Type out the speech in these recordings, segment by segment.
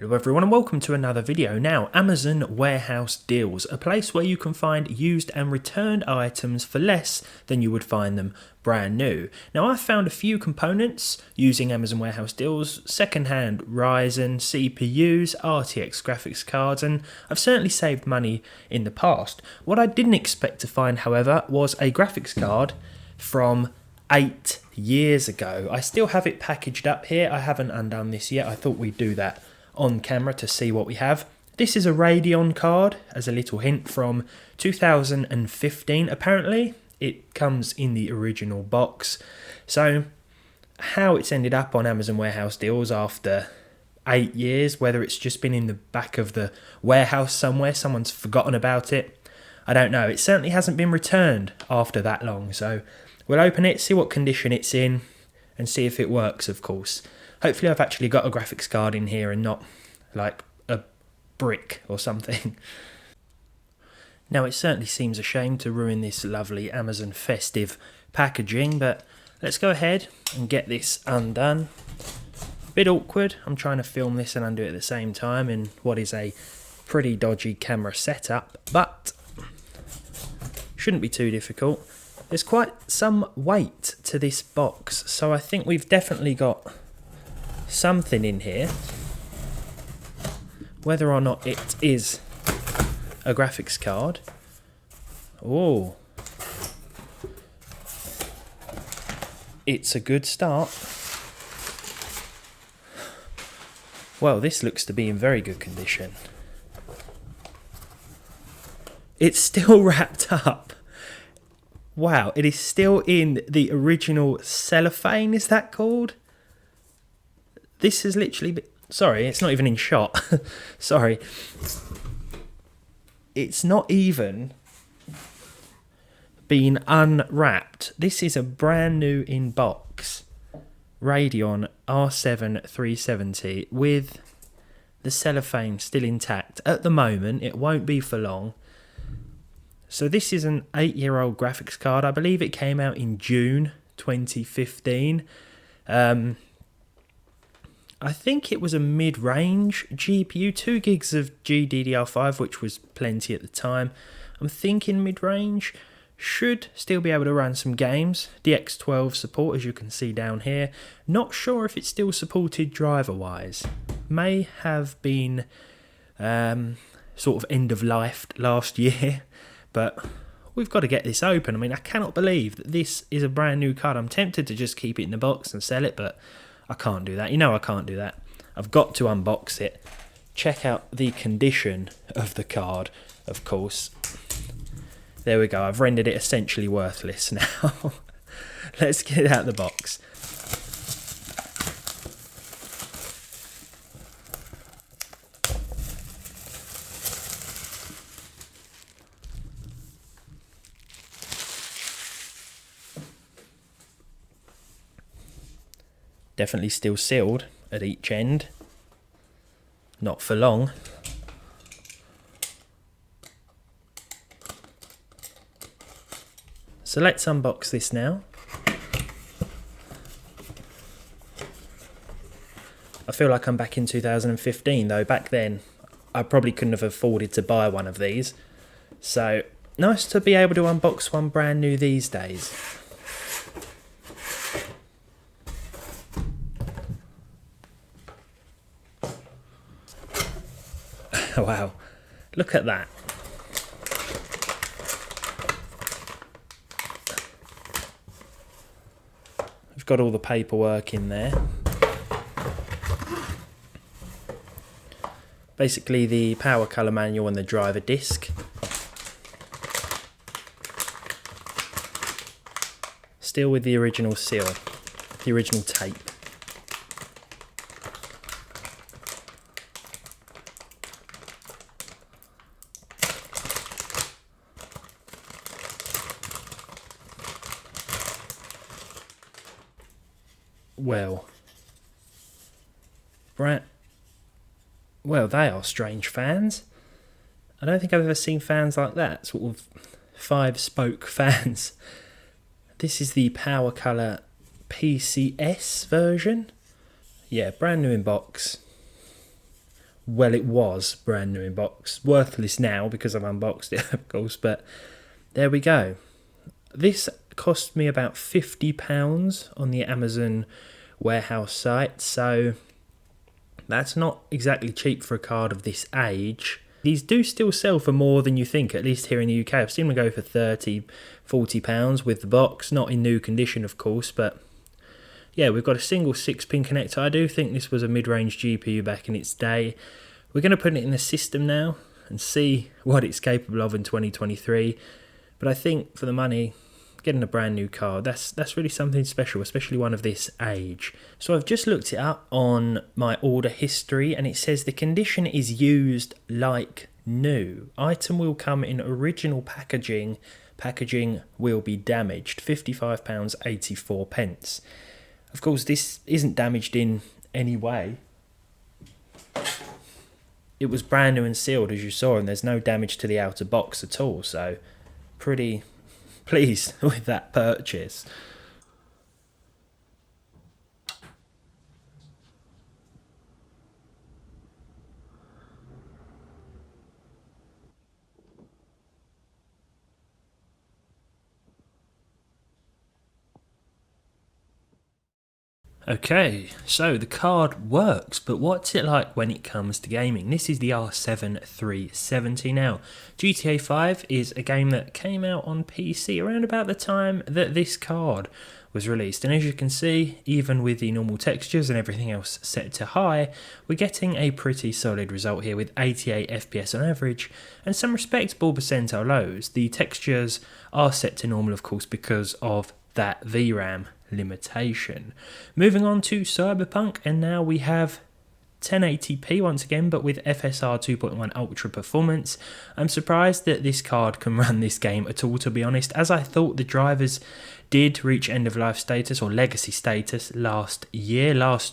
Hello everyone and welcome to another video. Now, Amazon Warehouse Deals, a place where you can find used and returned items for less than you would find them brand new. Now, I've found a few components using Amazon Warehouse Deals, second-hand Ryzen, CPUs, RTX graphics cards, and I've certainly saved money in the past. What I didn't expect to find, however, was a graphics card from 8 years ago. I still have it packaged up here. I haven't undone this yet. I thought we'd do that on camera to see what we have. This is a Radeon card, as a little hint, from 2015 apparently. It comes in the original box. So how it's ended up on Amazon Warehouse Deals after 8 years, whether it's just been in the back of the warehouse somewhere, someone's forgotten about it, I don't know. It certainly hasn't been returned after that long, so we'll open it, see what condition it's in, and see if it works, of course. Hopefully I've actually got a graphics card in here and not like a brick or something. Now, it certainly seems a shame to ruin this lovely Amazon festive packaging, but let's go ahead and get this undone. Bit awkward. I'm trying to film this and undo it at the same time in what is a pretty dodgy camera setup, but shouldn't be too difficult. There's quite some weight to this box, so I think we've definitely got something in here. Whether or not it is a graphics card. Oh, it's a good start. Well, this looks to be in very good condition. It's still wrapped up. Wow, it is still in the original cellophane, is that called? This has literally been... Sorry, it's not even in shot. Sorry. It's not even been unwrapped. This is a brand new in box Radeon R7 370 with the cellophane still intact. At the moment, it won't be for long. So this is an 8-year-old graphics card. I believe it came out in June 2015. I think it was a mid-range GPU, 2 gigs of GDDR5, which was plenty at the time. I'm thinking mid-range. Should still be able to run some games. DX12 support, as you can see down here. Not sure if it's still supported driver-wise. May have been sort of end-of-life last year, but we've got to get this open. I mean, I cannot believe that this is a brand new card. I'm tempted to just keep it in the box and sell it, but I can't do that. You know I can't do that. I've got to unbox it. Check out the condition of the card, of course. There we go. I've rendered it essentially worthless now. Let's get it out of the box. Definitely still sealed at each end. Not for long. So let's unbox this now. I feel like I'm back in 2015 though. Back then I probably couldn't have afforded to buy one of these. So nice to be able to unbox one brand new these days. Wow, look at that. We've got all the paperwork in there. Basically the power colour manual and the driver disc. Still with the original seal, the original tape. Well, right. Well, they are strange fans. I don't think I've ever seen fans like that, sort of 5-spoke fans. This is the Power Colour PCS version. Yeah, brand new in box. Well, it was brand new in box. Worthless now because I've unboxed it, of course, but there we go. This cost me about £50 on the Amazon warehouse site, so that's not exactly cheap for a card of this age. These do still sell for more than you think, at least here in the UK. I've seen them go for £30, £40 with the box, not in new condition, of course, but yeah, we've got a single 6-pin connector. I do think this was a mid-range GPU back in its day. We're going to put it in the system now and see what it's capable of in 2023. But I think for the money, getting a brand new card, that's really something special, especially one of this age. So I've just looked it up on my order history and it says the condition is used like new. Item will come in original packaging. Packaging will be damaged. £55.84. Of course, this isn't damaged in any way. It was brand new and sealed, as you saw, and there's no damage to the outer box at all, so pretty pleased with that purchase. Okay, so the card works, but what's it like when it comes to gaming? This is the R7 370 now. GTA 5 is a game that came out on PC around about the time that this card was released, and as you can see, even with the normal textures and everything else set to high, we're getting a pretty solid result here with 88 FPS on average and some respectable percentile lows. The textures are set to normal, of course, because of that VRAM limitation. Moving on to Cyberpunk, and now we have 1080p once again, but with FSR 2.1 Ultra Performance. I'm surprised that this card can run this game at all, to be honest, as I thought the drivers did reach end of life status or legacy status last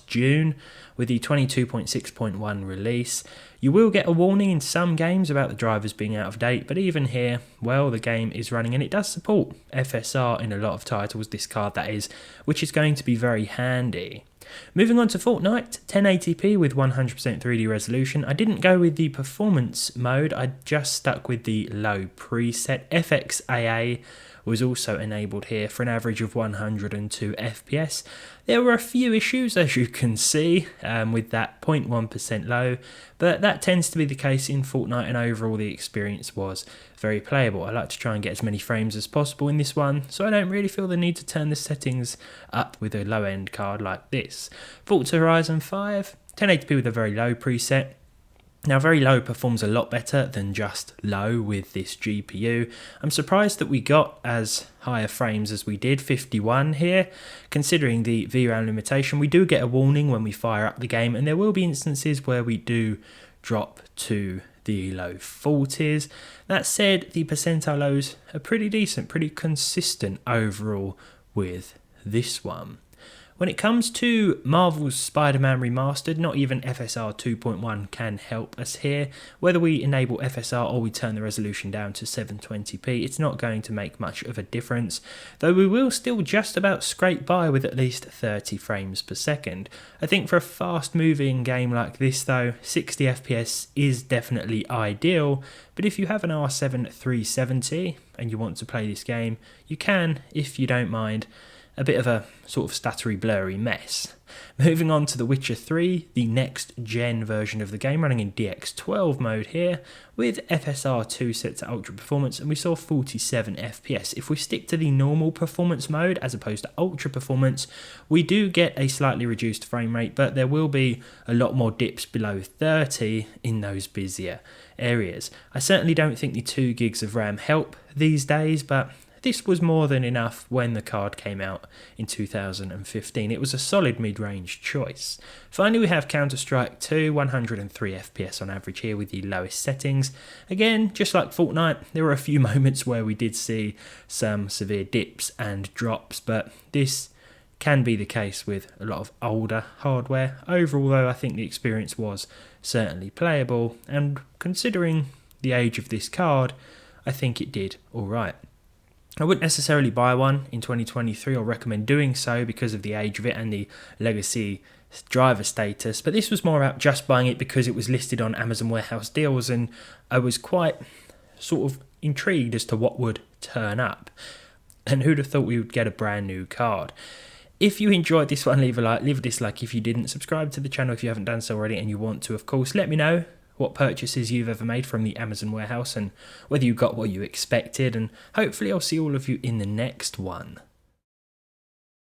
June, with the 22.6.1 release. You will get a warning in some games about the drivers being out of date, but even here, well, the game is running, and it does support FSR in a lot of titles, this card that is, which is going to be very handy. Moving on to Fortnite, 1080p with 100% 3D resolution. I didn't go with the performance mode, I just stuck with the low preset. FXAA was also enabled here for an average of 102 FPS. There were a few issues, as you can see, with that 0.1% low, but that tends to be the case in Fortnite, and overall the experience was very playable. I like to try and get as many frames as possible in this one, so I don't really feel the need to turn the settings up with a low-end card like this. Forza Horizon 5, 1080p with a very low preset. Now, very low performs a lot better than just low with this GPU. I'm surprised that we got as higher frames as we did, 51 here. Considering the VRAM limitation, we do get a warning when we fire up the game, and there will be instances where we do drop to the low 40s. That said, the percentile lows are pretty decent, pretty consistent overall with this one. When it comes to Marvel's Spider-Man Remastered, not even FSR 2.1 can help us here. Whether we enable FSR or we turn the resolution down to 720p, it's not going to make much of a difference, though we will still just about scrape by with at least 30 frames per second. I think for a fast-moving game like this though, 60 FPS is definitely ideal, but if you have an R7 370 and you want to play this game, you can, if you don't mind a bit of a sort of stuttery, blurry mess. Moving on to The Witcher 3, the next gen version of the game, running in DX12 mode here, with FSR 2 set to ultra performance, and we saw 47 FPS. If we stick to the normal performance mode as opposed to ultra performance, we do get a slightly reduced frame rate, but there will be a lot more dips below 30 in those busier areas. I certainly don't think the 2 gigs of RAM help these days, but this was more than enough when the card came out in 2015. It was a solid mid-range choice. Finally, we have Counter-Strike 2, 103 FPS on average here with the lowest settings. Again, just like Fortnite, there were a few moments where we did see some severe dips and drops, but this can be the case with a lot of older hardware. Overall, though, I think the experience was certainly playable, and considering the age of this card, I think it did alright. I wouldn't necessarily buy one in 2023 or recommend doing so because of the age of it and the legacy driver status, but this was more about just buying it because it was listed on Amazon Warehouse Deals, and I was quite sort of intrigued as to what would turn up. And who'd have thought we would get a brand new card? If you enjoyed this one, leave a like, leave a dislike if you didn't. Subscribe to the channel if you haven't done so already and you want to, of course. Let me know what purchases you've ever made from the Amazon warehouse and whether you got what you expected. And hopefully I'll see all of you in the next one.